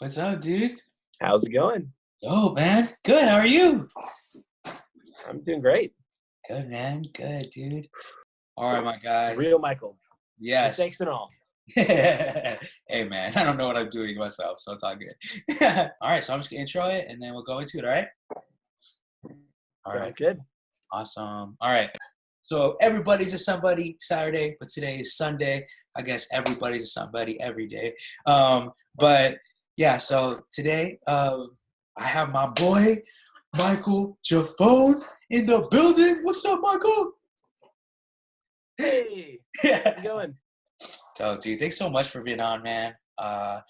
What's up, dude? How's it going? Yo, man. Good. How are you? I'm doing great. Good, man. Good, dude. All right, my guy. Real Michael. Yes. Mistakes and all. Hey, man. I don't know what I'm doing myself, so it's all good. All right, so I'm just going to intro it, and then we'll go into it, all right? All right. Sounds good. Awesome. All right. So everybody's a somebody Saturday, but today is Sunday. I guess everybody's a somebody every day. But yeah, so today I have my boy Michael Giffone in the building. What's up, Michael? Hey, how's it going? So, dude, thanks so much for being on, man. I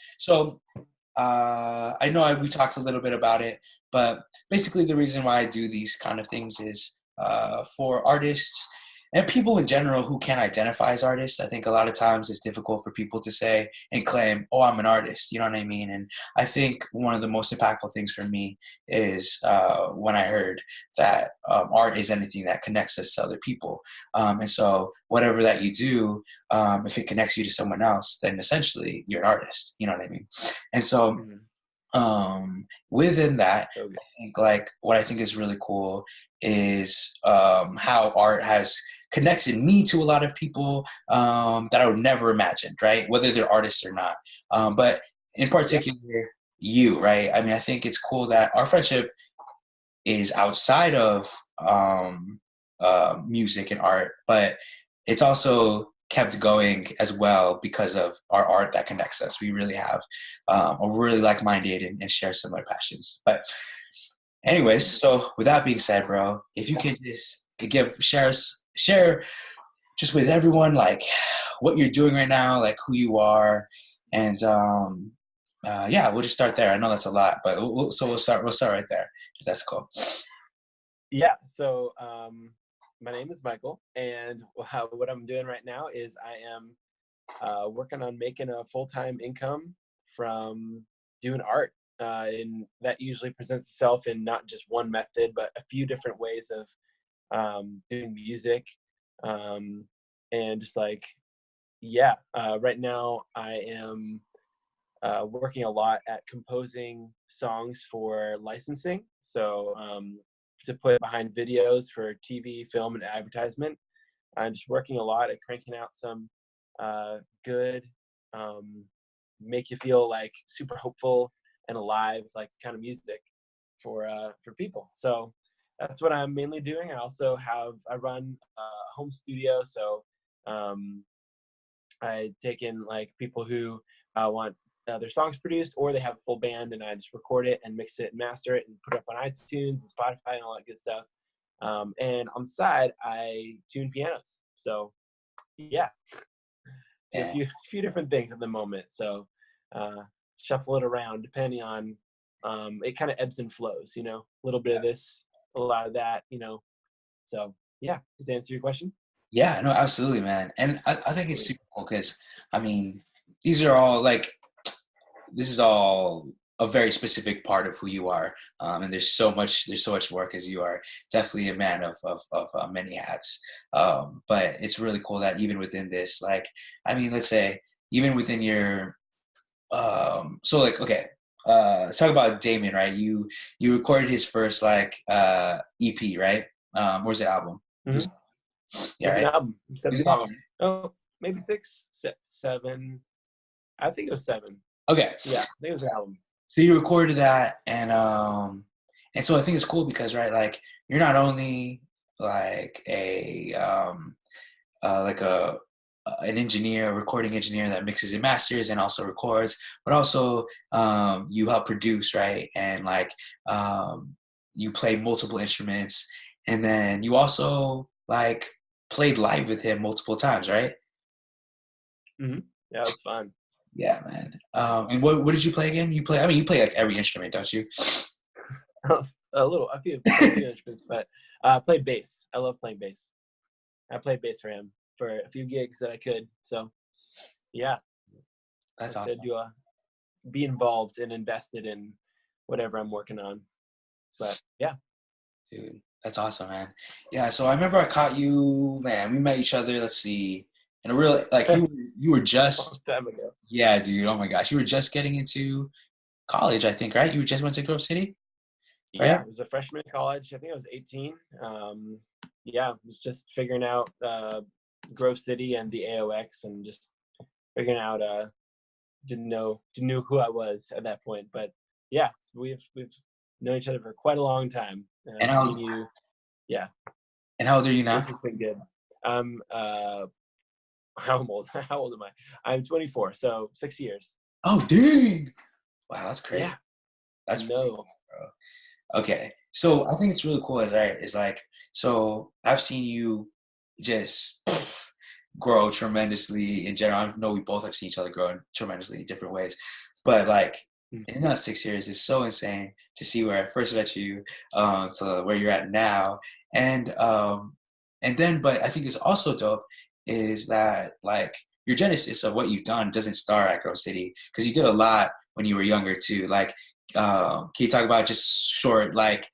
know we talked a little bit about it, but basically the reason why I do these kind of things is for artists and people in general who can't identify as artists. I think a lot of times it's difficult for people to say and claim, oh, I'm an artist. You know what I mean? And I think one of the most impactful things for me is when I heard that art is anything that connects us to other people. And so whatever that you do, if it connects you to someone else, then essentially you're an artist. You know what I mean? And so within that, I think like what I think is really cool is how art has connected me to a lot of people that I would never imagined, right? Whether they're artists or not. But in particular, you, right? I mean, I think it's cool that our friendship is outside of music and art, but it's also kept going as well because of our art that connects us. We really have are really like-minded and share similar passions. But anyways, so with that being said, bro, if you can just share just with everyone like what you're doing right now, like who you are, and yeah, we'll just start there. I know that's a lot, but we'll start right there if that's cool. Yeah. So my name is Michael, and what I'm doing right now is I am working on making a full-time income from doing art. And that usually presents itself in not just one method, but a few different ways of doing music. And just like, yeah, right now I am working a lot at composing songs for licensing. So to put behind videos for TV, film, and advertisement. I'm just working a lot at cranking out some good, make you feel like super hopeful and alive, like kind of music for people. So that's what I'm mainly doing. I run a home studio. So I take in like people who want their songs produced, or they have a full band, and I just record it and mix it and master it and put it up on iTunes and Spotify and all that good stuff. And on the side, I tune pianos. So yeah, a few different things at the moment. So shuffle it around depending on it kind of ebbs and flows, a little bit of this, a lot of that, So yeah, does that answer your question? Yeah, no, absolutely, man. And I think it's super cool because, I mean, these are all this is all a very specific part of who you are. And there's so much work as you are definitely a man of many hats. But it's really cool that even within this, like, I mean, let's say even within your, let's talk about Damien, right? You recorded his first EP, right? Or was it album? Mm-hmm. Yeah, right? An album, 7 songs. Oh, maybe 6, 7. I think it was 7. Okay. Yeah, I think it was an album. So you recorded that, and so I think it's cool because, right, like you're not only like an engineer, a recording engineer that mixes and masters and also records, but also you help produce, right, and like you play multiple instruments, and then you also like played live with him multiple times, right? Mm-hmm. Yeah, it was fun. Yeah, man. And what did you play again? You play like every instrument, don't you? A few instruments, but I played bass. I love playing bass. I played bass for him for a few gigs that I could. So, yeah, that's awesome. Be involved and invested in whatever I'm working on. But yeah, dude, that's awesome, man. Yeah, so I remember I caught you, man. We met each other. Let's see. In a real, like you were just long time ago. Yeah, dude. Oh my gosh, you were just getting into college, I think, right? You just went to Grove City, Yeah, right? it was a freshman in college. I think I was 18. Yeah, was just figuring out Grove City and the AOX, and just figuring out. Didn't know who I was at that point, but yeah, we've known each other for quite a long time, and And I've seen how you. Yeah, and how old are you now? which has been good. I'm how old? How old am I? I'm 24, so 6 years. Oh, dang! Wow, that's Yeah, crazy. I That's pretty know. cool, bro. Okay, so I think it's really cool. Is right? Is like so I've seen you just grow tremendously in general. I know we both have seen each other grow tremendously in different ways, but like Mm. in that 6 years, it's so insane to see where I first met you to where you're at now, and um, and then, but I think it's also dope is that like your genesis of what you've done doesn't start at Grove City because you did a lot when you were younger too. Like, can you talk about just short, like,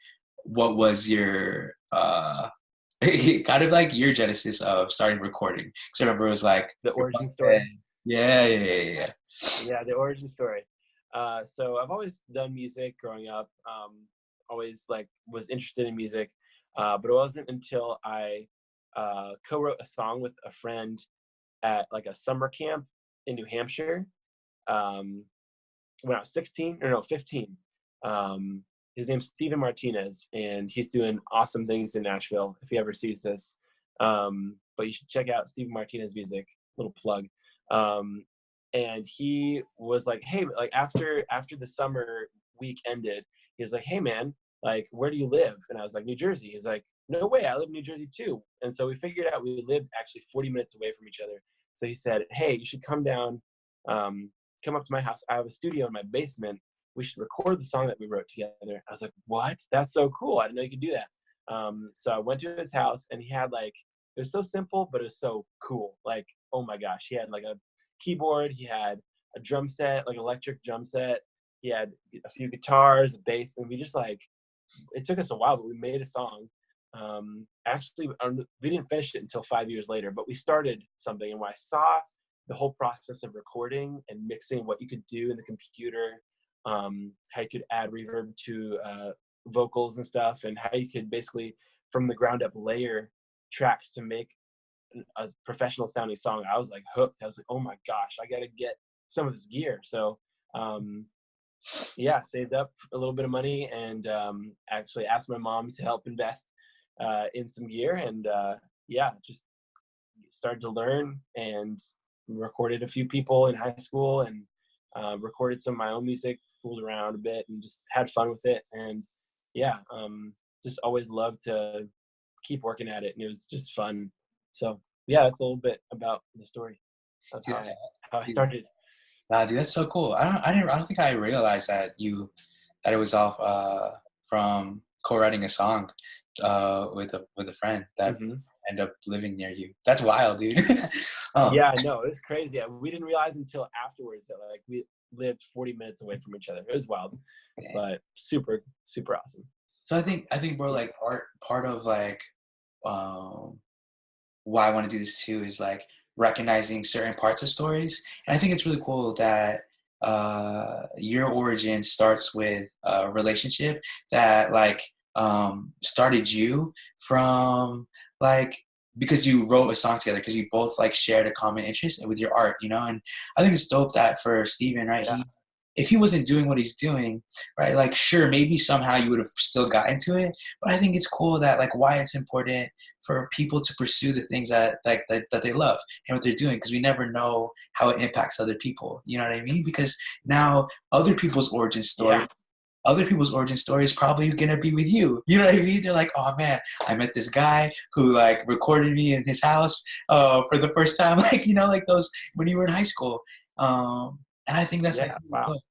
what was your kind of like your genesis of starting recording? Because I remember it was like, The origin story. yeah, yeah, yeah, yeah, yeah. Yeah, the origin story. So I've always done music growing up. Always like was interested in music, but it wasn't until I co-wrote a song with a friend at like a summer camp in New Hampshire um, when I was 16 or no 15. Um, his name's Steven Martinez, and he's doing awesome things in Nashville. If he ever sees this, but you should check out Steven Martinez music. Little plug. Um, and he was like, "Hey, like after the summer week ended, he was like, "Hey, man, like where do you live?" And I was like, "New Jersey." He's like, "No way, I live in New Jersey too." And so we figured out we lived actually 40 minutes away from each other. So he said, "Hey, you should come down." Come up to my house. I have a studio in my basement. We should record the song that we wrote together. I was like, what? That's so cool. I didn't know you could do that. So I went to his house, and he had like, it was so simple, but it was so cool. Like, oh my gosh, he had like a keyboard. He had a drum set, like electric drum set. He had a few guitars, a bass, and we just like, it took us a while, but we made a song. Actually, we didn't finish it until 5 years later, but we started something. And when I saw the whole process of recording and mixing, what you could do in the computer, how you could add reverb to vocals and stuff, and how you could basically from the ground up layer tracks to make a professional sounding song. I was like hooked. I was like, oh my gosh, I got to get some of this gear. So um, yeah, saved up a little bit of money, and actually asked my mom to help invest in some gear, and yeah, just started to learn and recorded a few people in high school, and recorded some of my own music, fooled around a bit, and just had fun with it. And yeah, just always loved to keep working at it, and it was just fun. So yeah, that's a little bit about the story of Dude, that's, how I dude, started. nah, dude, that's so cool. I don't think I realized that that it was all from co-writing a song with a friend that Hmm. ended up living near you. That's wild, dude. um, Yeah, no, it was crazy. We didn't realize until afterwards that like we lived 40 minutes away from each other. It was wild, but super, super awesome. so I think bro, Yeah. like part of like um why I want to do this too is like recognizing certain parts of stories. And I think it's really cool that your origin starts with a relationship that like started you from like because you wrote a song together because you both like shared a common interest with your art, you know. And I think it's dope that for Steven, right, Yeah. he if he wasn't doing what he's doing, right, like sure, maybe somehow you would have still got into it. But I think it's cool that like why it's important for people to pursue the things that like that they love and what they're doing because we never know how it impacts other people. You know what I mean? Because now Yeah. other people's origin story is probably gonna be with you. You know what I mean? They're like, oh man, I met this guy who like recorded me in his house for the first time, like you know, like those when you were in high school. And I think that's like Yeah. really Wow. dope.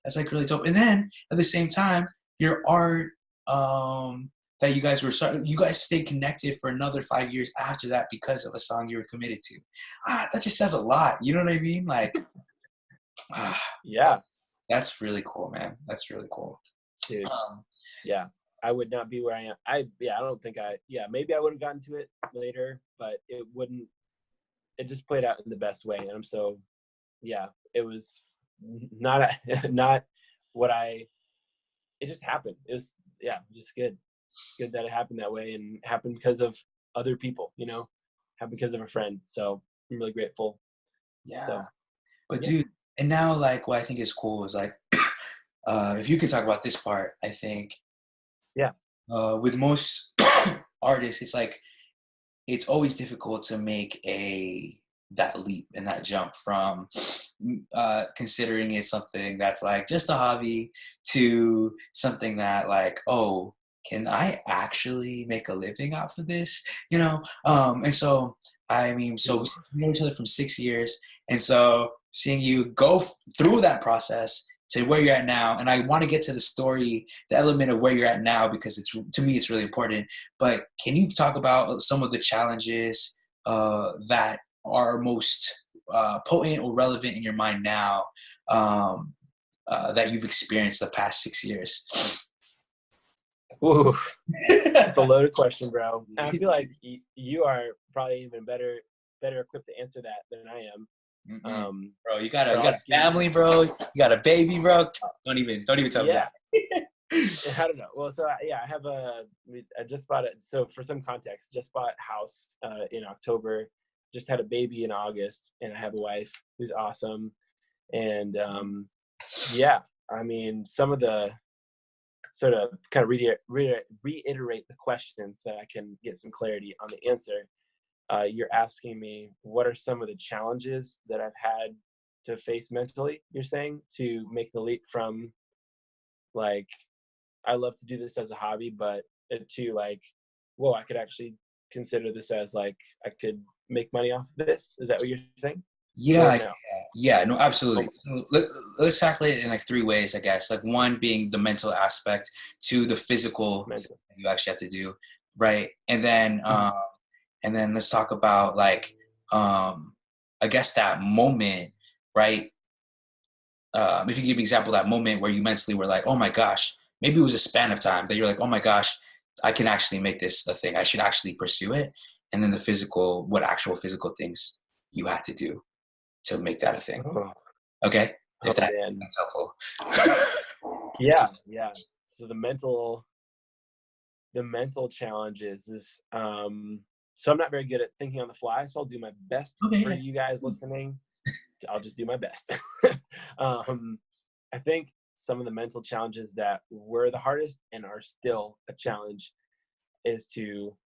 That's like really dope. And then at the same time, your art um, that you guys were starting, you guys stayed connected for another 5 years after that because of a song you were committed to. That just says a lot. You know what I mean? Like, ah, Yeah, that's really cool, man. That's really cool. dude. Um, Yeah. I would not be where I am. I don't think yeah, maybe I would have gotten to it later, but it wouldn't, it just played out in the best way. And I'm so, yeah, it was not, not what it just happened. It was, yeah, just good. Good that it happened that way, and happened because of other people, happened because of a friend. So I'm really grateful. Yeah. So But yeah, dude, and now like what I think is cool is like if you can talk about this part, I think yeah, with most artists, it's like it's always difficult to make a that leap and that jump from considering it something that's like just a hobby to something that like, oh, can I actually make a living off of this? And so I mean, so mm, we know each other from 6 years, and so seeing you go through that process to where you're at now, and I want to get to the story, the element of where you're at now, because it's to me it's really important. But can you talk about some of the challenges that are most potent or relevant in your mind now, um, that you've experienced the past 6 years? ooh, it's a loaded question, bro. And I feel like you are probably even better equipped to answer that than I am. Mm-mm. Bro, you got But a I'll just give you, family, bro. You got a baby, bro. Don't even tell me yeah. that. I don't know. Well, so yeah, I just bought it. So for some context, just bought a house in October. Just had a baby in August, and I have a wife who's awesome. And yeah, I mean, some of the sort of kind of reiterate the questions so that I can get some clarity on the answer. You're asking me what are some of the challenges that I've had to face mentally. You're saying to make the leap from like I love to do this as a hobby, but to like, whoa, I could actually consider this as like I could make money off of this. Is that what you're saying? Or Yeah, no? yeah, no, absolutely. Oh, So let's tackle it in like three ways, I guess. Like one being the mental aspect, two the physical thing mental. that you actually have to do, right? Mhm. And then let's talk about like I guess that moment, right? If you give me an example of that moment where you mentally were like, oh my gosh, maybe it was a span of time that you're like, oh my gosh, I can actually make this a thing. I should actually pursue it. And then the physical, what actual physical things you had to do to make that a thing. Oh, Okay, if oh man. that's helpful. Yeah, yeah. So the mental challenges is so I'm not very good at thinking on the fly, so I'll do my best for Okay. you guys listening. I'll just do my best. um I think some of the mental challenges that were the hardest and are still a challenge is to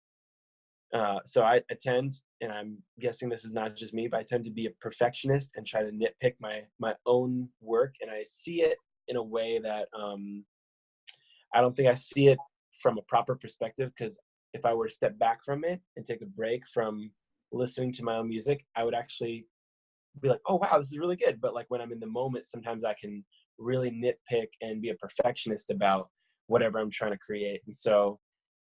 so I tend, and I'm guessing this is not just me, but I tend to be a perfectionist and try to nitpick my own work, and I see it in a way that I don't think I see it from a proper perspective, because if I were to step back from it and take a break from listening to my own music, I would actually be like, oh wow, this is really good. But like when I'm in the moment, sometimes I can really nitpick and be a perfectionist about whatever I'm trying to create. And so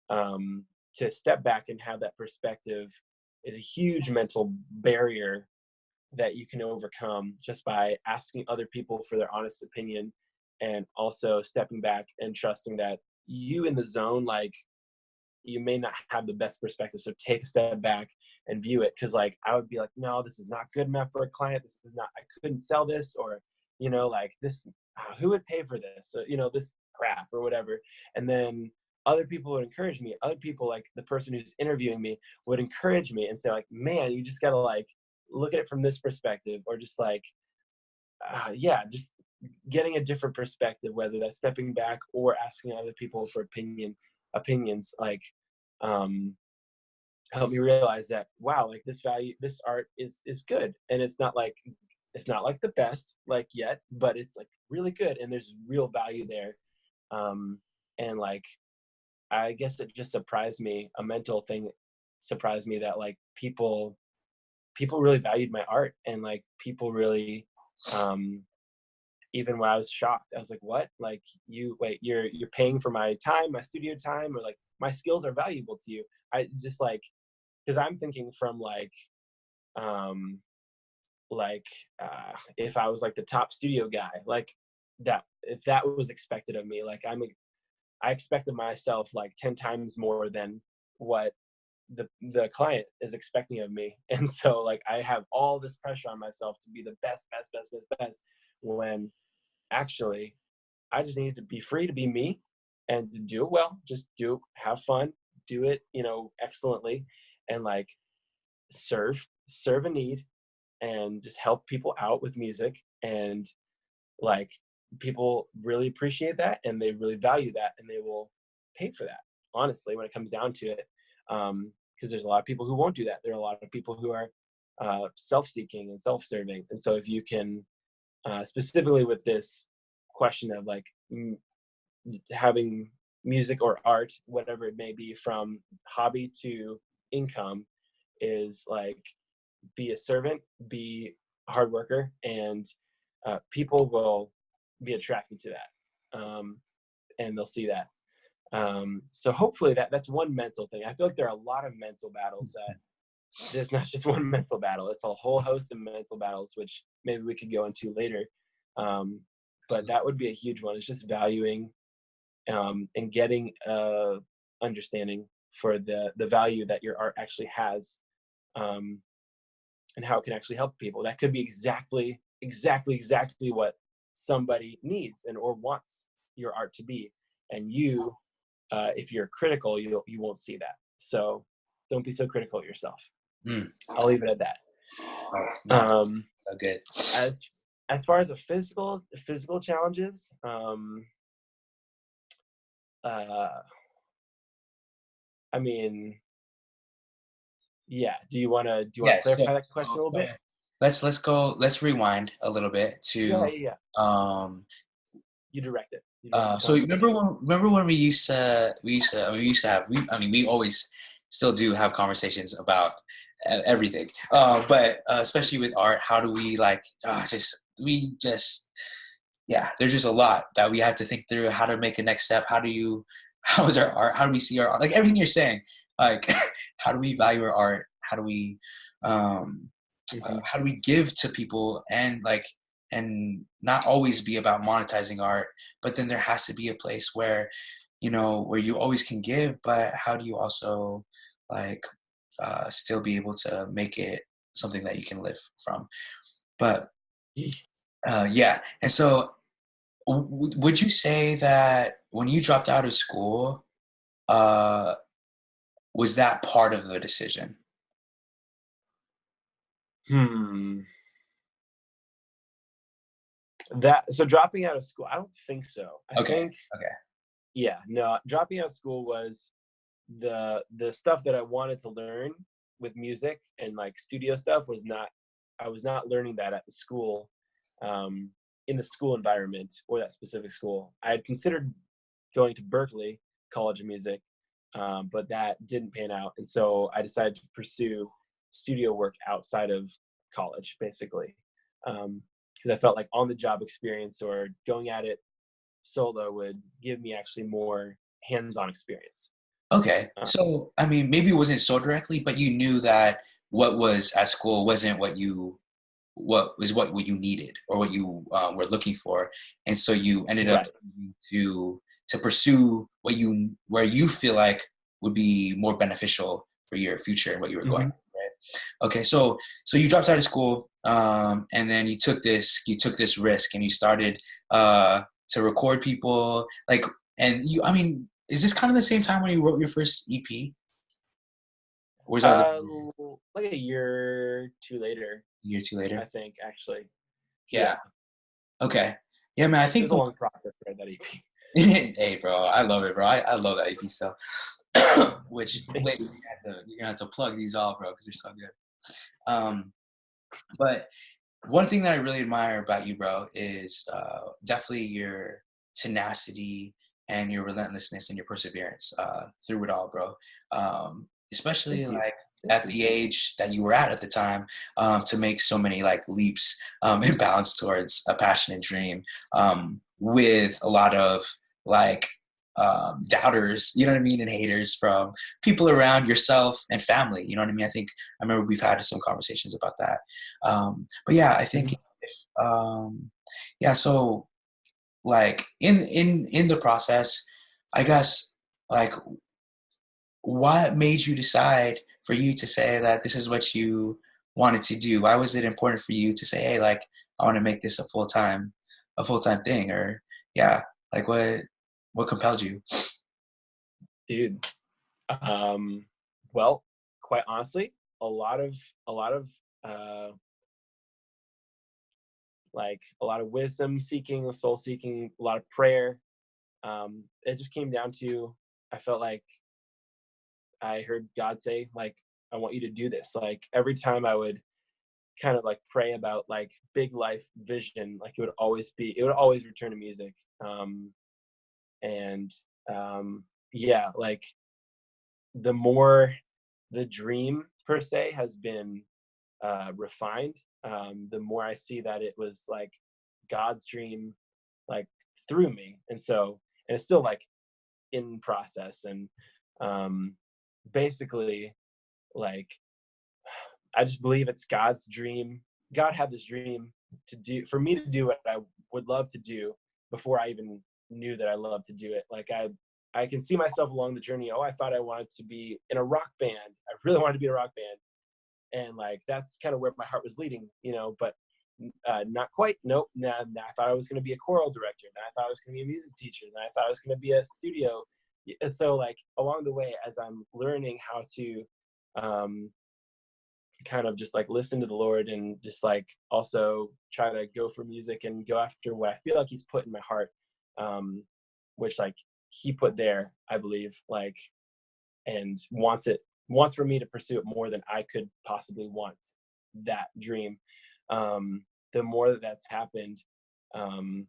um, to step back and have that perspective is a huge mental barrier that you can overcome just by asking other people for their honest opinion, and also stepping back and trusting that you in the zone, like you may not have the best perspective, so take a step back and view it. Because like I would be like, no, this is not good enough for a client, this is not, I couldn't sell this, or like this, who would pay for this, or this crap or whatever. And then other people would encourage me, other people, like the person who's interviewing me, would encourage me and say like, man, you just gotta like look at it from this perspective, or just like yeah, just getting a different perspective, whether that's stepping back or asking other people for opinions, like um help me realize that wow, like this art is good, and it's not like the best like yet, but it's like really good, and there's real value there. And like I guess it just surprised me, a mental thing surprised me, that like people really valued my art, and like people really um even when I was shocked, I was like, "What? Like, you're paying for my time, my studio time, or like my skills are valuable to you?" I just like, because I'm thinking from um, like if I was like the top studio guy, like that, if that was expected of me, like I expected myself like 10 times more than what the client is expecting of me, and so like I have all this pressure on myself to be the best, best, best, best, best, when actually I just needed to be free to be me and to do it well. Just have fun, do it, excellently, and like serve a need and just help people out with music. And like people really appreciate that and they really value that and they will pay for that, honestly, when it comes down to it. Because there's a lot of people who won't do that. There are a lot of people who are self-seeking and self-serving. And so if you can, specifically with this question of like having music or art, whatever it may be, from hobby to income, is like be a servant, be a hard worker, and people will be attracted to that, and they'll see that. So hopefully that's one mental thing. I feel like there are a lot of mental battles that there's not just one mental battle. It's a whole host of mental battles, which maybe we could go into later. But that would be a huge one. It's just valuing and getting understanding for the value that your art actually has, and how it can actually help people. That could be exactly what somebody needs and or wants your art to be. And you, if you're critical, you won't see that. So don't be so critical of yourself. I'll leave it at that. Oh, no, so good. As far as the physical challenges, I mean, yeah. Do you want to clarify that question a little bit? Let's rewind a little bit to yeah. You direct it. So remember when we always still do have conversations about everything, but especially with art, how do we there's just a lot that we have to think through, how to make a next step. How is our art? How do we see our art? Like everything you're saying, like how do we value our art? How do we give to people, and not always be about monetizing art, but then there has to be a place where you always can give, but how do you also still be able to make it something that you can live from? But yeah. And so would you say that when you dropped out of school, was that part of the decision? So dropping out of school, I don't think so. I think okay. Yeah, no, dropping out of school was the stuff that I wanted to learn with music and like studio stuff I was not learning that at the school, in the school environment or that specific school. I had considered going to Berkeley College of Music, but that didn't pan out. And so I decided to pursue studio work outside of college, basically. Because I felt like on-the-job experience or going at it solo would give me actually more hands-on experience. Okay. So, I mean, maybe it wasn't so directly, but you knew that what was at school wasn't what you needed or what you were looking for. And so you ended up to pursue where you feel like would be more beneficial for your future and what you were going. Right? Okay. So you dropped out of school, and then you took this risk and you started to record people, is this kind of the same time when you wrote your first EP? Or was that like a year or two later? I think, actually. Yeah. Okay. Yeah, man. I think it's a long process for that EP. Hey, bro, I love it, bro. I love that EP stuff. Which later you're gonna have to plug these off, bro, because they're so good. But one thing that I really admire about you, bro, is definitely your tenacity and your relentlessness and your perseverance through it all, bro. Especially at the age that you were at the time, to make so many leaps and bounds towards a passionate dream, with a lot of doubters, you know what I mean, and haters from people around yourself and family, you know what I mean. I remember we've had some conversations about that. But yeah, I think so in the process, I guess, what made you decide for you to say that this is what you wanted to do? Why was it important for you to say, hey, I want to make this a full-time thing? Or Like what compelled you? Dude. Well, quite honestly, a lot of uh, a lot of wisdom seeking, soul seeking, a lot of prayer. It just came down to I felt like I heard God say, like, I want you to do this. Like every time I would kind of like pray about like big life vision, like it would always return to music. And yeah, like the more the dream per se has been refined, the more I see that it was like God's dream, like through me. And it's still like in process. And basically, like, I just believe it's God's dream. God had this dream to do for me to do what I would love to do before I even knew that I loved to do it. Like I can see myself along the journey. Oh, I thought I wanted to be in a rock band. I really wanted to be in a rock band. And like that's kind of where my heart was leading, but not quite. Nope. Nah, I thought I was going to be a choral director. Then I thought I was going to be a music teacher. Then I thought I was going to be a studio. So like along the way, as I'm learning how to um, kind of just like listen to the Lord and just like also try to go for music and go after what I feel like He's put in my heart, which like He put there, I believe, like, and wants for me to pursue it more than I could possibly want that dream. The more that's happened, um,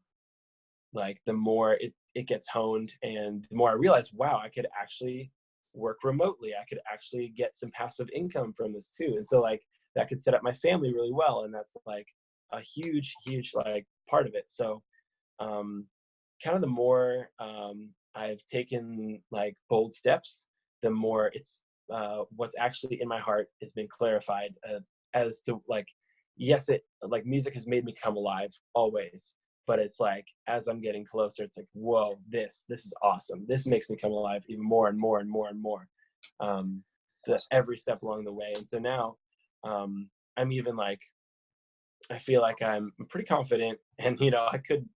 like the more it gets honed, and the more I realize, wow, I could actually work remotely. I could actually get some passive income from this too. And so like that could set up my family really well. And that's like a huge like part of it. So um kind of the more I've taken like bold steps, the more it's what's actually in my heart has been clarified, as to like, yes, it like music has made me come alive always, but it's like as I'm getting closer, it's like, whoa, this is awesome. This makes me come alive even more and more and more and more, um, every step along the way. And so now I'm even like I feel like I'm pretty confident, and I could,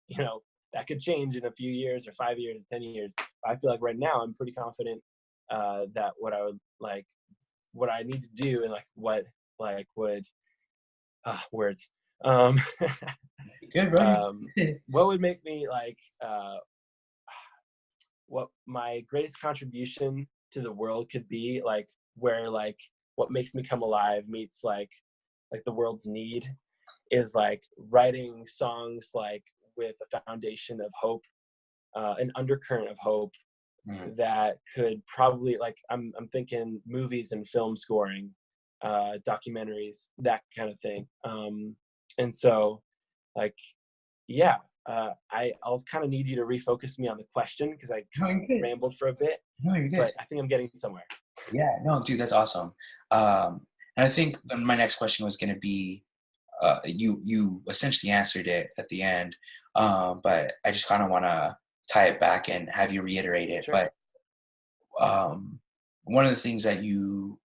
that could change in a few years or 5 years or 10 years. I feel like right now I'm pretty confident that what I need to do, and like what like would words um, Good, bro. what would make me like what my greatest contribution to the world could be, like where like what makes me come alive meets like the world's need, is like writing songs like with a foundation of hope, an undercurrent of hope Mm. that could probably like I'm thinking movies and film scoring, documentaries, that kind of thing. And so like yeah, I'll kind of need you to refocus me on the question because I No, kind you're of good. rambled for a bit, No, you're good. but I think I'm getting somewhere. Yeah, no, dude, that's awesome. And I think my next question was going to be, you essentially answered it at the end, but I just kind of want to tie it back and have you reiterate it. Sure. But um, one of the things that you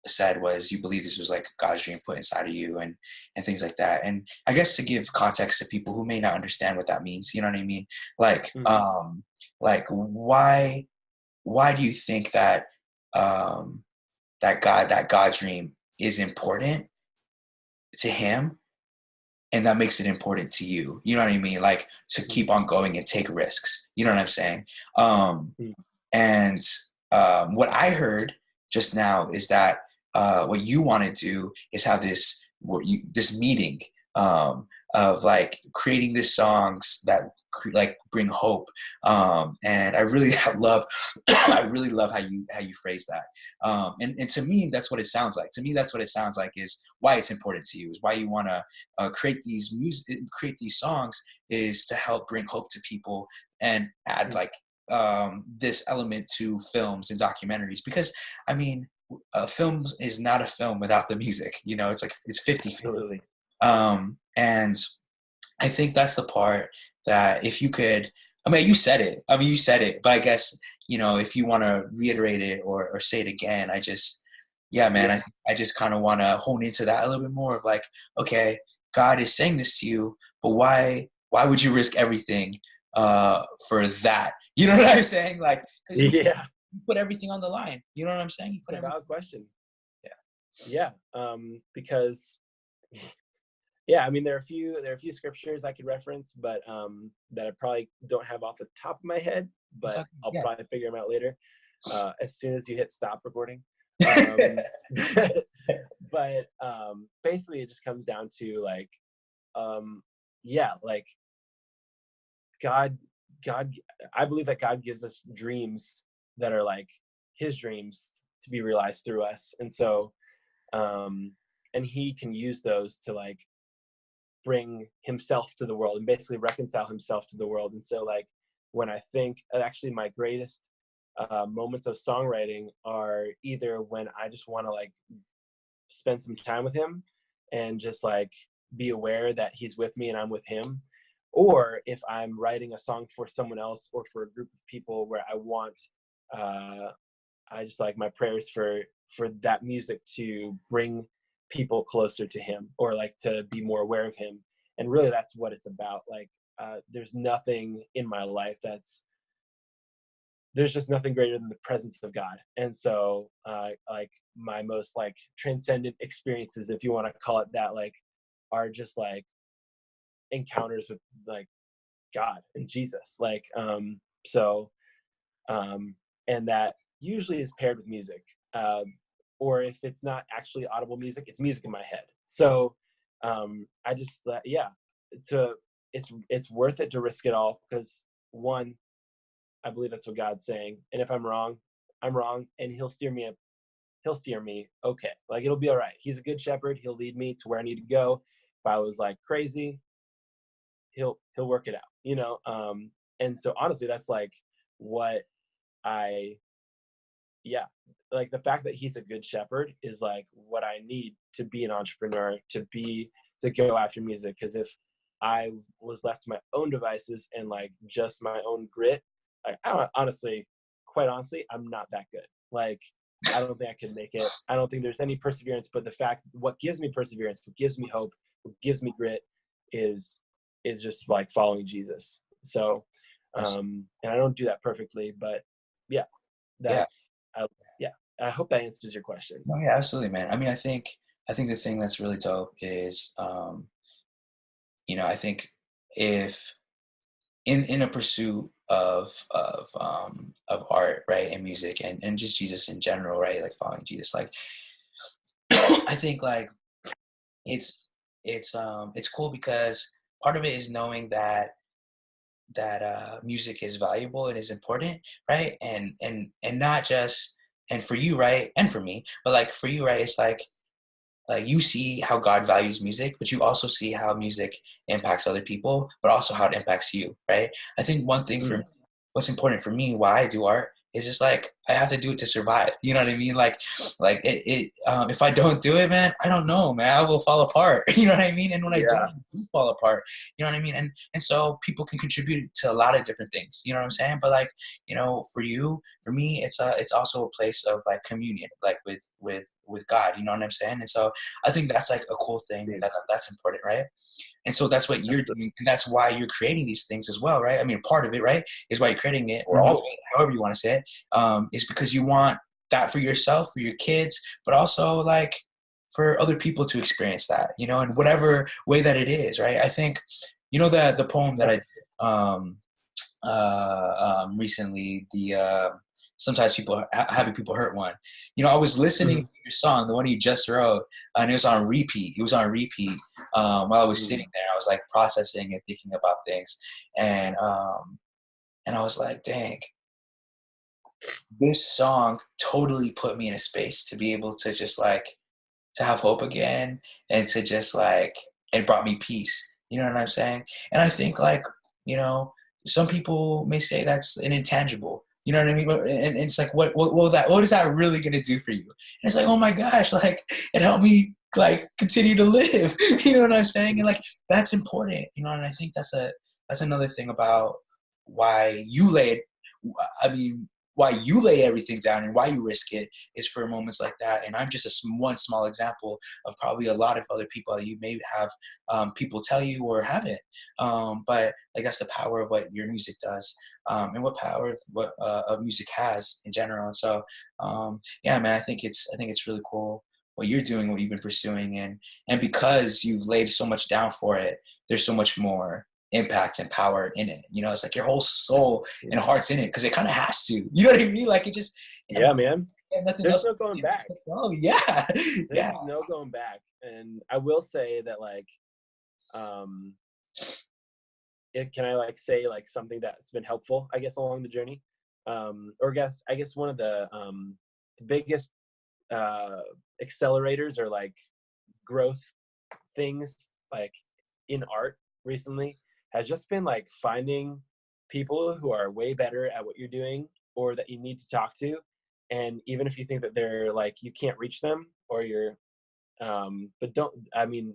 said was you believe this was like God's dream put inside of you, and things like that. And I guess to give context to people who may not understand what that means, you know what I mean? Like, Hmm. like why do you think that um, that God's dream is important to Him, and that makes it important to you? You know what I mean? Like to Hmm. keep on going and take risks. You know what I'm saying? Um, Hmm. And what I heard just now is that what you want to do is have this meeting, of like creating these songs that like bring hope. And I really love I really love how you phrase that. And to me, that's what it sounds like. To me, that's what it sounds like is why it's important to you, is why you want to create these songs, is to help bring hope to people and add like this element to films and documentaries. Because I mean, a film is not a film without the music. It's like it's 50/50. Absolutely. And I think that's the part that if you could, I mean, you said it. I mean, you said it, but I guess, if you want to reiterate it or say it again, yeah, man, Yeah. I just kind of want to hone into that a little bit more of like, okay, God is saying this to you, but why would you risk everything for that. You know what I'm saying? Like, because Yeah. you put everything on the line. You know what I'm saying? You put It's a everything. valid question. Yeah. Yeah. Because yeah, I mean there are a few scriptures I could reference, but that I probably don't have off the top of my head, but I'll Yeah. probably figure them out later. As soon as you hit stop recording. Um, but basically it just comes down to like yeah, like God, God, I believe that God gives us dreams that are like His dreams to be realized through us, and so, and He can use those to like bring Himself to the world and basically reconcile Himself to the world. And so, like when I think, actually, my greatest moments of songwriting are either when I just want to like spend some time with Him and just like be aware that He's with me and I'm with Him, or if I'm writing a song for someone else or for a group of people where I want I just like my prayers for that music to bring people closer to Him or like to be more aware of Him. And really that's what it's about. Like there's nothing in my life there's just nothing greater than the presence of God. And so like my most like transcendent experiences, if you want to call it that, like are just like encounters with like God and Jesus. Like so and that usually is paired with music. Or if it's not actually audible music, it's music in my head. So I just yeah, to it's worth it to risk it all because one, I believe that's what God's saying. And if I'm wrong, I'm wrong, and He'll steer me up. He'll steer me okay. Like it'll be all right. He's a good shepherd. He'll lead me to where I need to go. If I was like crazy, he'll work it out. You know. And so honestly, that's like what I yeah, like the fact that He's a good shepherd is like what I need to be an entrepreneur, to go after music. Because if I was left to my own devices and like just my own grit, like I don't, honestly, quite honestly, I'm not that good. Like I don't think I could make it. I don't think there's any perseverance. But the fact, what gives me perseverance, what gives me hope, what gives me grit, is just like following Jesus. So, and I don't do that perfectly, but yeah, Yeah. that's yeah. I hope that answers your question. No, yeah, absolutely, man. I mean, I think the thing that's really dope is, I think if in a pursuit of art, right, and music and just Jesus in general, right, like following Jesus, like I think like it's it's cool because part of it is knowing that music is valuable and is important, right, and not just and for you, right, and for me, but like for you, right, it's like you see how God values music, but you also see how music impacts other people, but also how it impacts you, right? I think one thing for Mm. me, what's important for me, why I do art, is just like I have to do it to survive. You know what I mean? Like if I don't do it, man, I don't know, man, I will fall apart. You know what I mean? And when I Yeah. do fall apart, you know what I mean? And so people can contribute to a lot of different things. You know what I'm saying? But like, for you, for me, it's also a place of like communion, like with God. You know what I'm saying? And so I think that's like a cool thing that's important, right? And so that's what you're doing, and that's why you're creating these things as well, right? I mean, part of it, right, is why you're creating it, or all of it, however you want to say it, is because you want that for yourself, for your kids, but also like for other people to experience that, in whatever way that it is, right? I think, the poem that I did recently, the sometimes people having people hurt one. I was listening to your song, the one you just wrote, and it was on repeat. It was on repeat while I was sitting there. I was like processing and thinking about things, and I was like, dang, this song totally put me in a space to be able to just like to have hope again, and to just like it brought me peace. You know what I'm saying? And I think like some people may say that's an intangible. You know what I mean? And it's like, what is that really gonna do for you? And it's like, oh my gosh, like it helped me like continue to live. You know what I'm saying? And like that's important. And I think that's another thing about why you laid. I mean, why you lay everything down and why you risk it is for moments like that. And I'm just one small example of probably a lot of other people that you may have people tell you or haven't. But like that's the power of what your music does, and what power of music has in general. And so yeah, man, I think it's really cool what you're doing, what you've been pursuing, and because you've laid so much down for it, there's so much more impact and power in it. You know, it's like your whole soul and heart's in it because it kind of has to. You know what I mean? Like it just yeah, man. nothing There's else. no going back. Oh yeah, There's no going back. And I will say that like, can I like say like something that's been helpful, I guess, along the journey, or I guess one of the biggest accelerators or like growth things like in art recently has just been like finding people who are way better at what you're doing or that you need to talk to. And even if you think that they're like, you can't reach them or you're, but don't, I mean,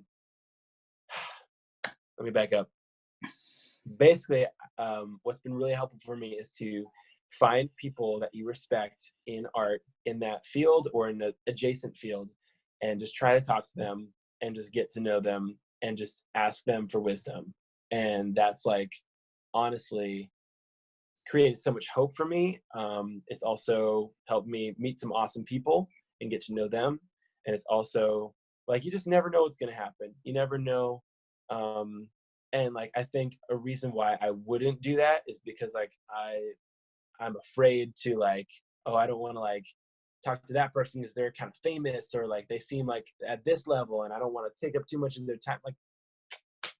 let me back up. Basically, what's been really helpful for me is to find people that you respect in art in that field or in the adjacent field and just try to talk to them and just get to know them and just ask them for wisdom. And that's like honestly created so much hope for me. It's also helped me meet some awesome people and get to know them. And it's also like you just never know what's going to happen. You never know. And like I think a reason why I wouldn't do that is because like I'm afraid to like, oh, I don't want to like talk to that person because they're kind of famous or like they seem like at this level and I don't want to take up too much of their time. Like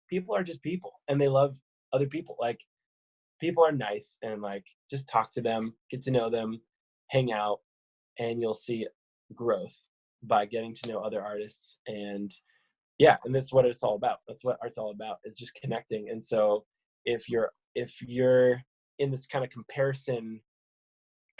people are just people and they love other people. Like people are nice and like just talk to them, get to know them, hang out, and you'll see growth by getting to know other artists. And yeah, and that's what it's all about. That's what art's all about, is just connecting. And so if you're in this kind of comparison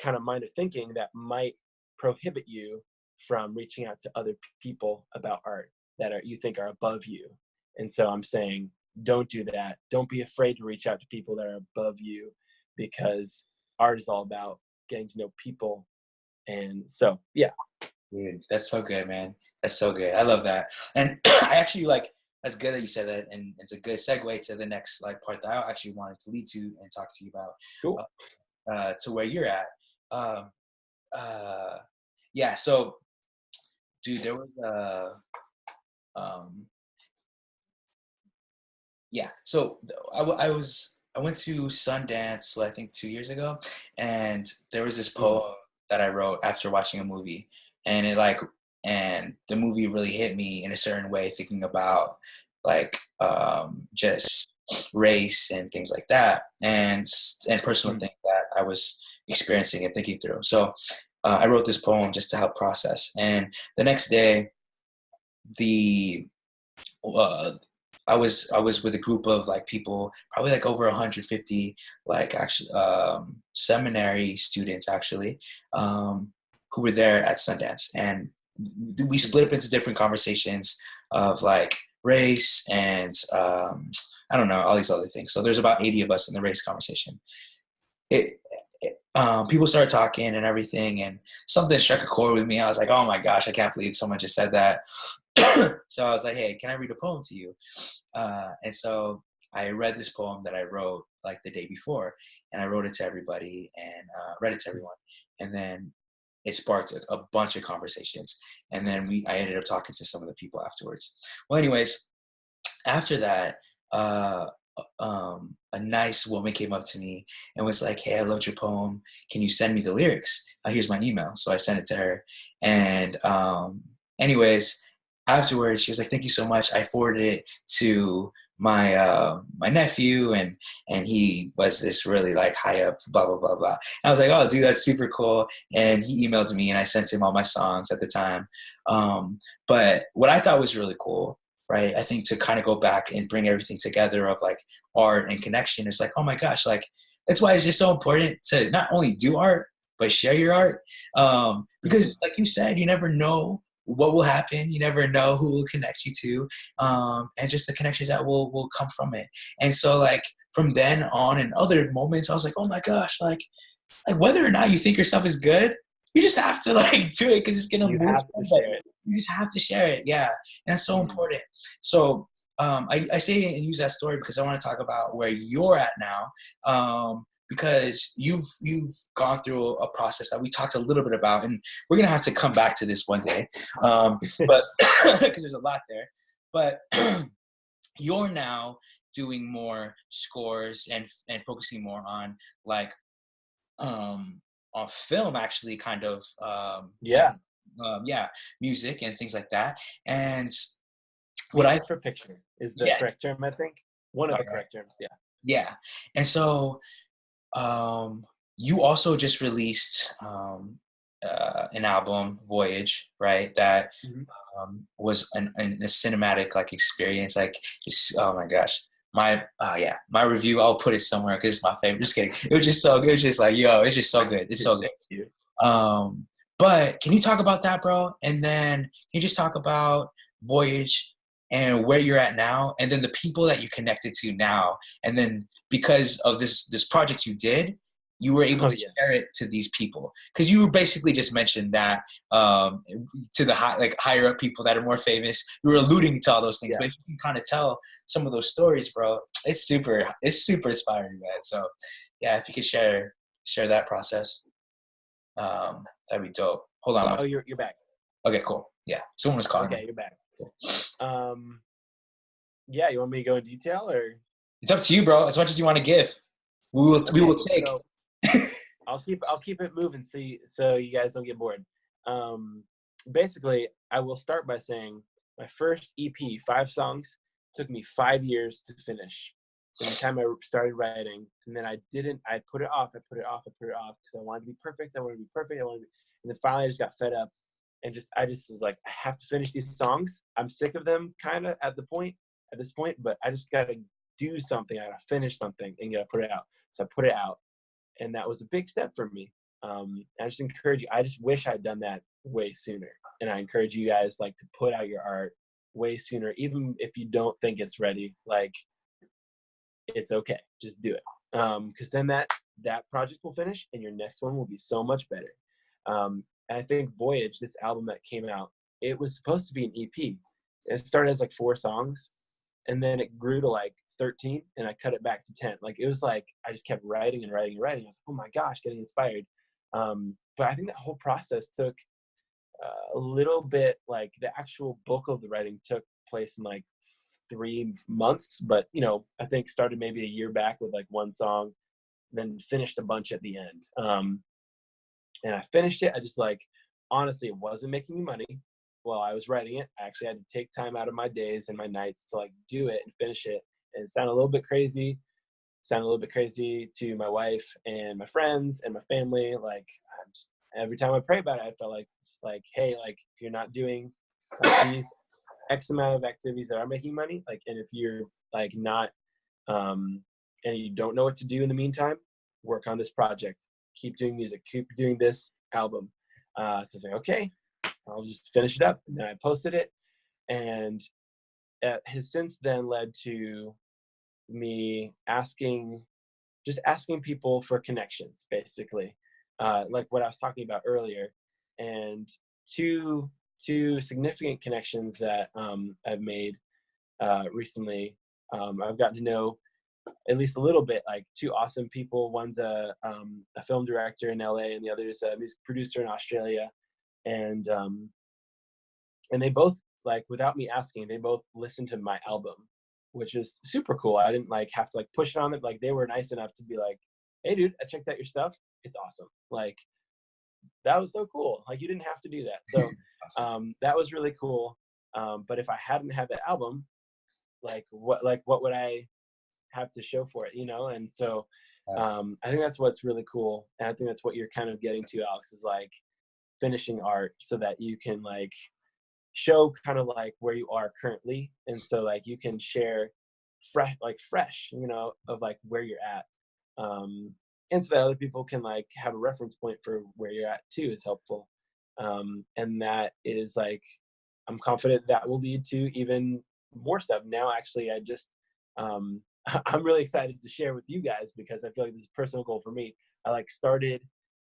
kind of mind of thinking, that might prohibit you from reaching out to other people about art that you think are above you. And so I'm saying, don't do that. Don't be afraid to reach out to people that are above you, because art is all about getting to know people. And so, yeah. Dude, that's so good, man. That's so good. I love that. And I actually like, that's good that you said that. And it's a good segue to the next like part that I actually wanted to lead to and talk to you about. Cool. To where you're at. Yeah. So, dude, there was yeah. So I went to Sundance, I think 2 years ago, and there was this poem that I wrote after watching a movie, and and the movie really hit me in a certain way, thinking about like just race and things like that, and personal things that I was experiencing and thinking through. So I wrote this poem just to help process. And the next day, the I was with a group of like people, probably like over 150, like actually seminary students actually, who were there at Sundance, and we split up into different conversations of like race and I don't know, all these other things. So there's about 80 of us in the race conversation. People started talking and everything, and something struck a chord with me. I was like, oh my gosh, I can't believe someone just said that. So I was like, hey, can I read a poem to you? And so I read this poem that I wrote like the day before, and I wrote it to everybody and read it to everyone. And then it sparked a bunch of conversations. And then I ended up talking to some of the people afterwards. Well, anyways, after that, a nice woman came up to me and was like, hey, I loved your poem. Can you send me the lyrics? Here's my email. So I sent it to her. And anyways, afterwards, she was like, thank you so much. I forwarded it to my my nephew, and he was this really like high up, blah, blah, blah, blah. And I was like, oh, dude, that's super cool. And he emailed me, and I sent him all my songs at the time. But what I thought was really cool, right, I think to kind of go back and bring everything together of like art and connection, it's like, oh my gosh, like that's why it's just so important to not only do art, but share your art. Because like you said, you never know what will happen. You never know who will connect you to, and just the connections that will come from it. And so like from then on and other moments, I was like, oh my gosh, like whether or not you think your stuff is good, you just have to like do it because it's gonna You move have to somebody. share it. You just have to share it. Yeah. And that's so Mm. important. So I say and use that story because I want to talk about where you're at now. Because you've gone through a process that we talked a little bit about, and we're gonna have to come back to this one day. But because there's a lot there. But you're now doing more scores and focusing more on like on film actually kind of Yeah. yeah, music and things like that. And what I Music for picture is the yes, correct term, I think. One of all the right, correct terms. Yeah. yeah. And so um you also just released an album, Voyage, right? That Mhm. was a cinematic like experience. Like, just, oh my gosh, yeah, my review. I'll put it somewhere because it's my favorite. Just kidding. It was just so good. It's just like, yo, it's just so good. It's so good. Thank you. Um, but can you talk about that, bro? And then can you just talk about Voyage and where you're at now, and then the people that you connected to now, and then because of this project you did, you were able Oh to yeah. share it to these people because you basically just mentioned that um, to the higher up people that are more famous. You were alluding to all those things, Yeah. but if you can kind of tell some of those stories, bro, it's super inspiring, man. So yeah, if you could share that process. That'd be dope. Hold on. Oh, you're back. Okay, cool. Yeah, someone was calling me. Okay, you're back. Cool. Um, yeah, you want me to go in detail or? It's up to you, bro. As much as you want to give, we will Okay, take. so I'll keep it moving so you guys don't get bored. Um, basically, I will start by saying my first EP, 5 songs, took me 5 years to finish. From the time I started writing, and then I didn't. I put it off. I put it off. I put it off because I wanted to be perfect. I wanted to be perfect. And then finally, I just got fed up, and I just was like, I have to finish these songs. I'm sick of them, kind of at this point, but I just gotta do something. I gotta finish something and gotta put it out. So I put it out, and that was a big step for me. I just encourage you. I just wish I'd done that way sooner, and I encourage you guys like to put out your art way sooner, even if you don't think it's ready. Like, it's okay, just do it, because then that project will finish, and your next one will be so much better. And I think Voyage, this album that came out, it was supposed to be an EP. It started as like 4 songs, and then it grew to like 13, and I cut it back to 10. Like, it was like I just kept writing and writing and writing. I was like, oh my gosh, getting inspired. But I think that whole process took a little bit. Like, the actual bulk of the writing took place in like 3 months, but I think started maybe a year back with like 1 song, then finished a bunch at the end. And I finished it. I just like, honestly, it wasn't making me money while I was writing it. I actually had to take time out of my days and my nights to like do it and finish it. And it sounded a little bit crazy. Sounded a little bit crazy to my wife and my friends and my family. Like, every time I pray about it, I felt like, just like, hey, like, if you're not doing like these X amount of activities that are making money, like, and if you're like not, and you don't know what to do in the meantime, work on this project, keep doing music, keep doing this album. So I was like, okay, I'll just finish it up. And then I posted it, and it has since then led to me just asking people for connections, basically, like what I was talking about earlier. And two significant connections that I've made recently. I've gotten to know at least a little bit, like, 2 awesome people. One's a film director in LA, and the other is a music producer in Australia. And and they both, like, without me asking, they both listened to my album, which is super cool. I didn't like have to like push it on them. Like, they were nice enough to be like, "Hey, dude, I checked out your stuff. It's awesome." Like, that was so cool. Like, you didn't have to do that. So that was really cool. But if I hadn't had that album, like what would I have to show for it? And so I think that's what's really cool, and I think that's what you're kind of getting to, Alex, is like finishing art so that you can like show kind of like where you are currently, and so like you can share fresh of like where you're at, and so that other people can like have a reference point for where you're at too is helpful. And that is like, I'm confident that will lead to even more stuff. Now, actually, I just I'm really excited to share with you guys because I feel like this is a personal goal for me. I like started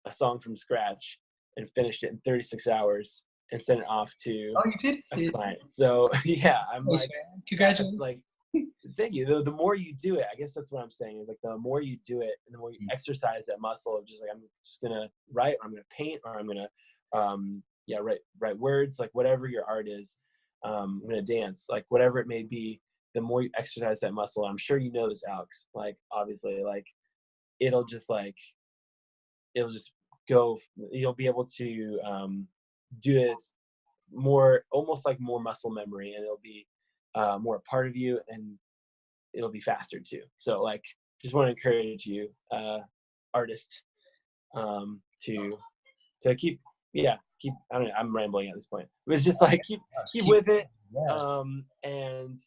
a song from scratch and finished it in 36 hours and sent it off to Oh, you did a it. client. So yeah, I'm Nice, like, man. that's Congratulations. like, thank you. The more you do it, I guess that's what I'm saying. Is like the more you do it, and the more you exercise that muscle of just like I'm just gonna write, or I'm gonna paint, or I'm gonna yeah, write words, like whatever your art is. I'm gonna dance, like whatever it may be. The more you exercise that muscle, I'm sure you know this, Alex. Like obviously, like it'll just like it'll just go. You'll be able to do it more, almost like more muscle memory, and it'll be more a part of you, and it'll be faster too. So like, just want to encourage you, artist, to keep, yeah, keep. I don't know. I'm rambling at this point, but it's just like Just keep keep. with it, Yeah. and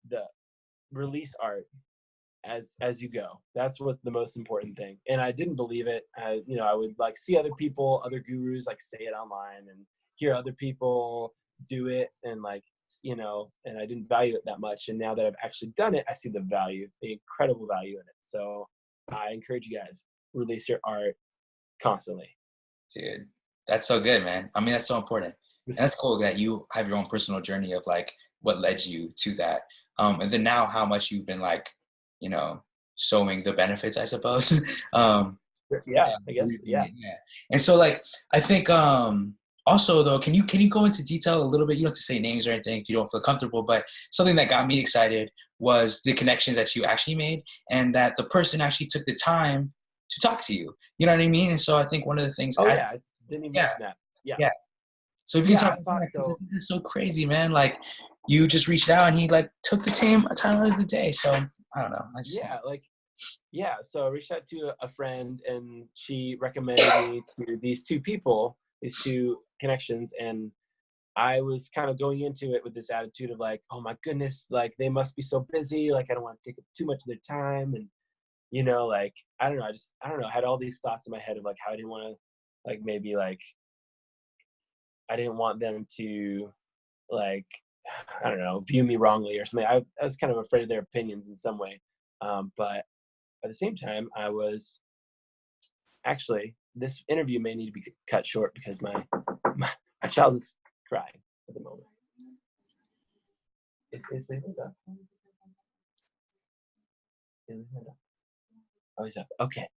the release art as you go. That's what's the most important thing. And I didn't believe it. I would like see other people, other gurus like say it online and hear other people do it, and like, and I didn't value it that much. And now that I've actually done it, I see the value, the incredible value in it. So I encourage you guys, release your art constantly. Dude, that's so good, man. I mean, that's so important. And that's cool that you have your own personal journey of like what led you to that. And then now how much you've been like, you know, showing the benefits, I suppose. Yeah, Yeah, I guess. Yeah. yeah. And so like I think also though, can you go into detail a little bit? You don't have to say names or anything if you don't feel comfortable, but something that got me excited was the connections that you actually made and that the person actually took the time to talk to you. You know what I mean? And so I think one of the things Oh yeah, I didn't even yeah, mention that. Yeah. yeah. So if you can Yeah, talk I about thought that, because I so. think that's so crazy, man. Like you just reached out and he like took the time of the day. So I don't know. I just think Yeah, like, yeah, so I reached out to a friend, and she recommended me to these two people, these two connections. And I was kind of going into it with this attitude of like, oh my goodness, like they must be so busy, like I don't want to take up too much of their time. And like I don't know, I don't know, I had all these thoughts in my head of like how I didn't want to, like maybe like I didn't want them to, like, I don't know, view me wrongly or something. I was kind of afraid of their opinions in some way. But at the same time, I was actually, this interview may need to be cut short because my child is crying at the moment. Is Linda? Is Linda? Oh, he's up. Okay.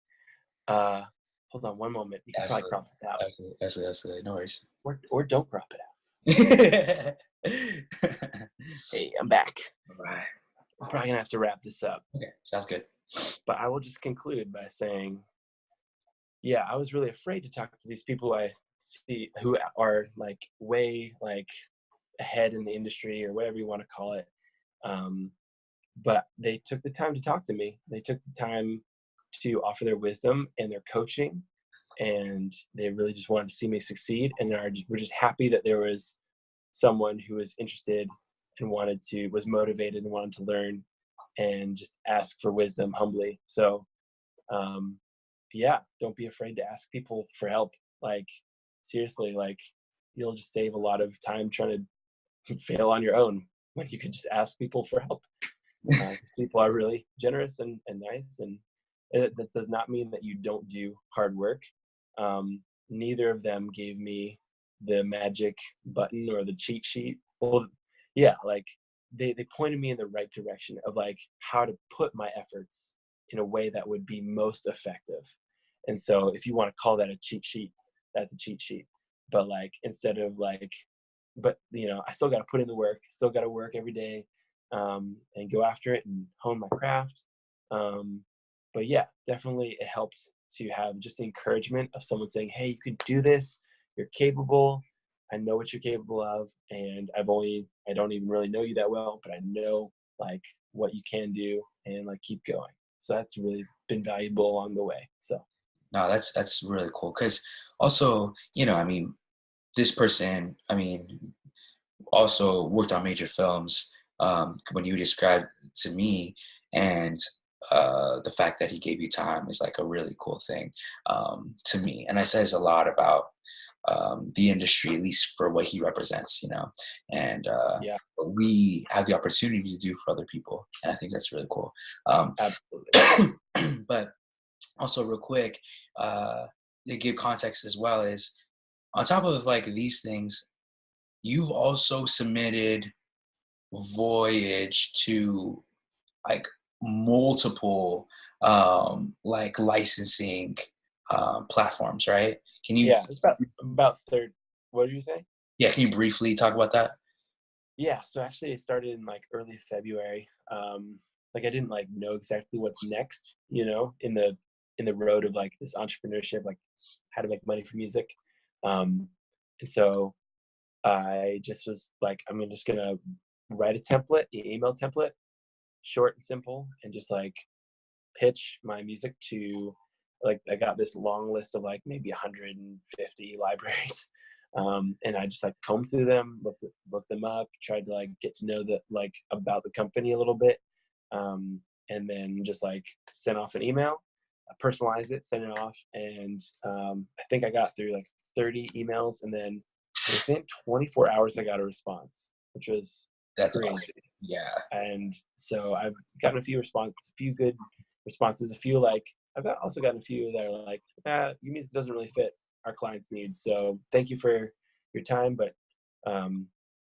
Hold on one moment. You can probably absolutely, crop this out, absolutely. No worries. or don't crop it out. All Hey, I'm back. right. I'm probably gonna have to wrap this up, Okay, sounds good. but I will just conclude by saying, yeah, I was really afraid to talk to these people I see who are like way like ahead in the industry or whatever you want to call it. Um, but they took the time to talk to me. They took the time to offer their wisdom and their coaching, and they really just wanted to see me succeed. And we're just happy that there was someone who was interested and was motivated and wanted to learn and just ask for wisdom humbly. So, um, yeah, don't be afraid to ask people for help. Like, seriously, like you'll just save a lot of time trying to fail on your own when you could just ask people for help. People are really generous and nice, and that does not mean that you don't do hard work. Neither of them gave me the magic button or the cheat sheet. Well, yeah, like they pointed me in the right direction of like how to put my efforts in a way that would be most effective. And so if you want to call that a cheat sheet, that's a cheat sheet. But like instead of like, but I still got to put in the work, still got to work every day, and go after it and hone my craft. But yeah, definitely it helps to have just the encouragement of someone saying, hey, you can do this, you're capable, I know what you're capable of, and I don't even really know you that well, but I know like what you can do, and like keep going. So that's really been valuable along the way. So No, that's really cool. Because also, I mean, this person, I mean, also worked on major films when you described to me, and the fact that he gave you time is like a really cool thing to me, and it says a lot about the industry, at least for what he represents, and Yeah, what we have the opportunity to do for other people, and I think that's really cool. absolutely. But also, real quick, to give context as well, is on top of like these things, you've also submitted Voyage to like multiple like licensing platforms, right? Can you Yeah, it's about third. What did you say? yeah, can you briefly talk about that? Yeah, so actually it started in like early February. Like I didn't like know exactly what's next, in the road of like this entrepreneurship, like how to make money from music. And so I just was like, I'm just gonna write a template, an email template, short and simple, and just like pitch my music to, like, I got this long list of like maybe 150 libraries. And I just like combed through them, looked them up, tried to like get to know the like about the company a little bit, and then just like sent off an email, personalized it, sent it off, and I think I got through like 30 emails, and then within 24 hours I got a response, which was That's awesome. crazy. Yeah, And so I've gotten a few good responses, a few like also gotten a few that are like, your music doesn't really fit our clients' needs. So thank you for your time, but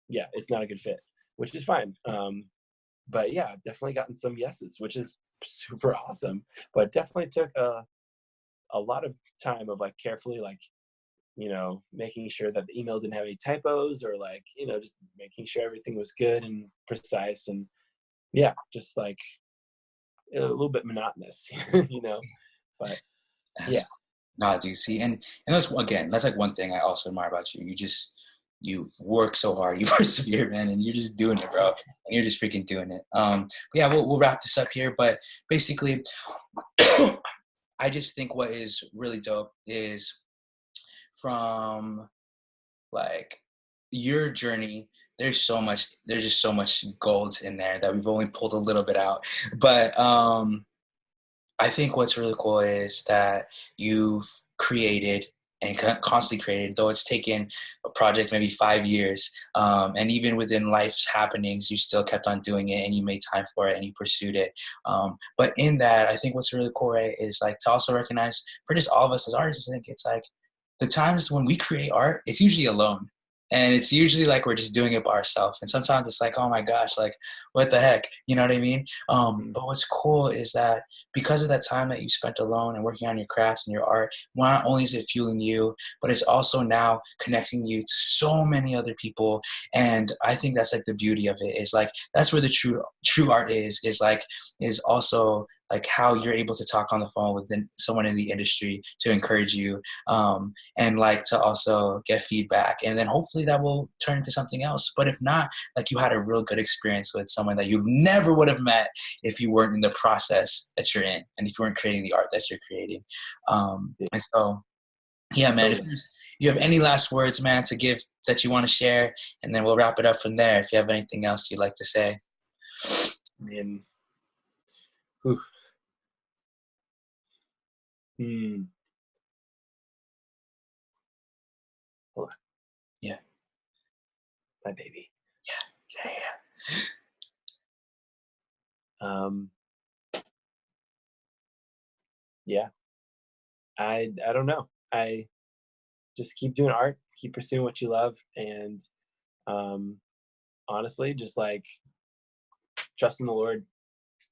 yeah, it's not a good fit, which is fine. But yeah, I've definitely gotten some yeses, which is super awesome. But definitely took a lot of time of like carefully like, making sure that the email didn't have any typos, or like, just making sure everything was good and precise. And yeah, just like a little bit monotonous, you know. But yeah, that's not do you see, and that's again, that's like one thing I also admire about you. You work so hard, you persevere, man, and you're just doing it, bro. And you're just freaking doing it. But yeah, we'll wrap this up here. But basically, I just think what is really dope is from like your journey, there's just so much gold in there that we've only pulled a little bit out. But I think what's really cool is that you've created and constantly created, though it's taken a project maybe 5 years, and even within life's happenings, you still kept on doing it and you made time for it and you pursued it. But in that, I think what's really cool, right, is like to also recognize for just all of us as artists, I think it's like the times when we create art, it's usually alone. And it's usually like we're just doing it by ourselves. And sometimes it's like, oh my gosh, like what the heck? You know what I mean? mm, But what's cool is that because of that time that you spent alone and working on your crafts and your art, not only is it fueling you, but it's also now connecting you to so many other people. And I think that's like the beauty of it, is like that's where the true art is like is also like how you're able to talk on the phone with someone in the industry to encourage you, and like to also get feedback, and then hopefully that will turn into something else. But if not, like you had a real good experience with someone that you never would have met if you weren't in the process that you're in, and if you weren't creating the art that you're creating. yeah, And so yeah, man, if totally. you have any last words, man, to give that you want to share, and then we'll wrap it up from there if you have anything else you'd like to say. I mean, whew, hmm, hold on, Yeah, my baby. yeah, yeah. Um, yeah, I don't know. I just keep doing art, keep pursuing what you love, and um, honestly, just like trust in the Lord.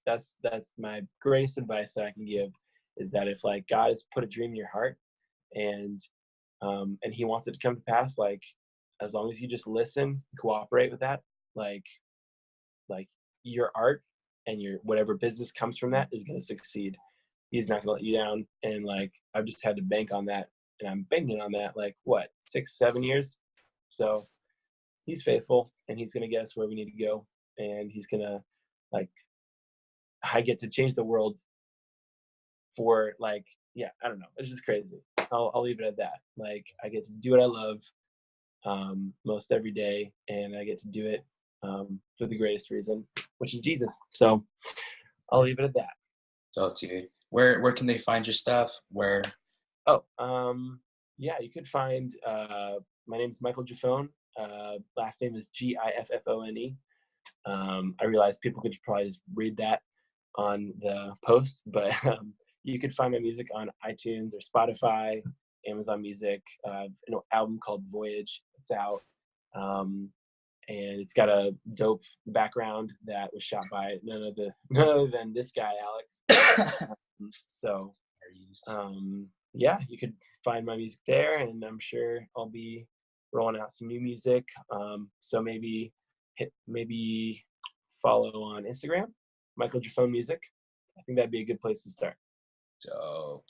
That's my greatest advice that I can give, is that if like God has put a dream in your heart, and He wants it to come to pass, like as long as you just listen, cooperate with that, like like your art and your whatever business comes from that is going to succeed. He's not going to let you down. And like I've just had to bank on that, and I'm banking on that like what, 6 7 years. So He's faithful, and He's going to get us where we need to go, and He's going to, like, I get to change the world for like, yeah, I don't know, it's just crazy. I'll leave it at that. Like I get to do what I love, most every day, and I get to do it for the greatest reason, which is Jesus. So I'll leave it at that. So, dude, where can they find your stuff? Where? Oh, yeah, you could find, my name is Michael Giffone. Last name is Giffone. I realize people could probably just read that on the post, but you could find my music on iTunes or Spotify, Amazon Music. An album called Voyage. It's out, and it's got a dope background that was shot by none other than this guy, Alex. So, yeah, you could find my music there, and I'm sure I'll be rolling out some new music. So maybe follow on Instagram, Michael Giffone Music. I think that'd be a good place to start.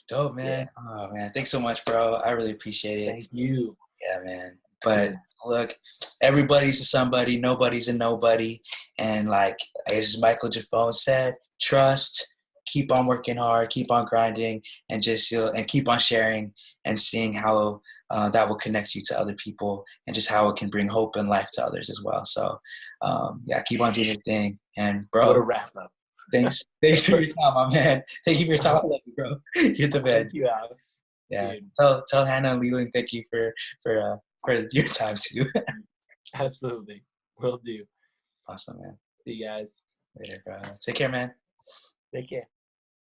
Dope, Yeah. man. Oh man, thanks so much, bro. I really appreciate it. Thank you. Yeah, man. But Yeah. look, everybody's a somebody, nobody's a nobody. And like as Michael Giffone said, trust, keep on working hard, keep on grinding, and just and keep on sharing and seeing how that will connect you to other people and just how it can bring hope and life to others as well. So yeah, keep on doing your thing. And What a bro, wrap up. thanks for your time, my man. Thank you for your time. I love you, bro. You're the man. Thank you, Alex. Yeah. Dude, Tell Hannah and Leland thank you for your time too. absolutely. Will do. Awesome, man. See you guys. Later, bro. Take care, man. Take care.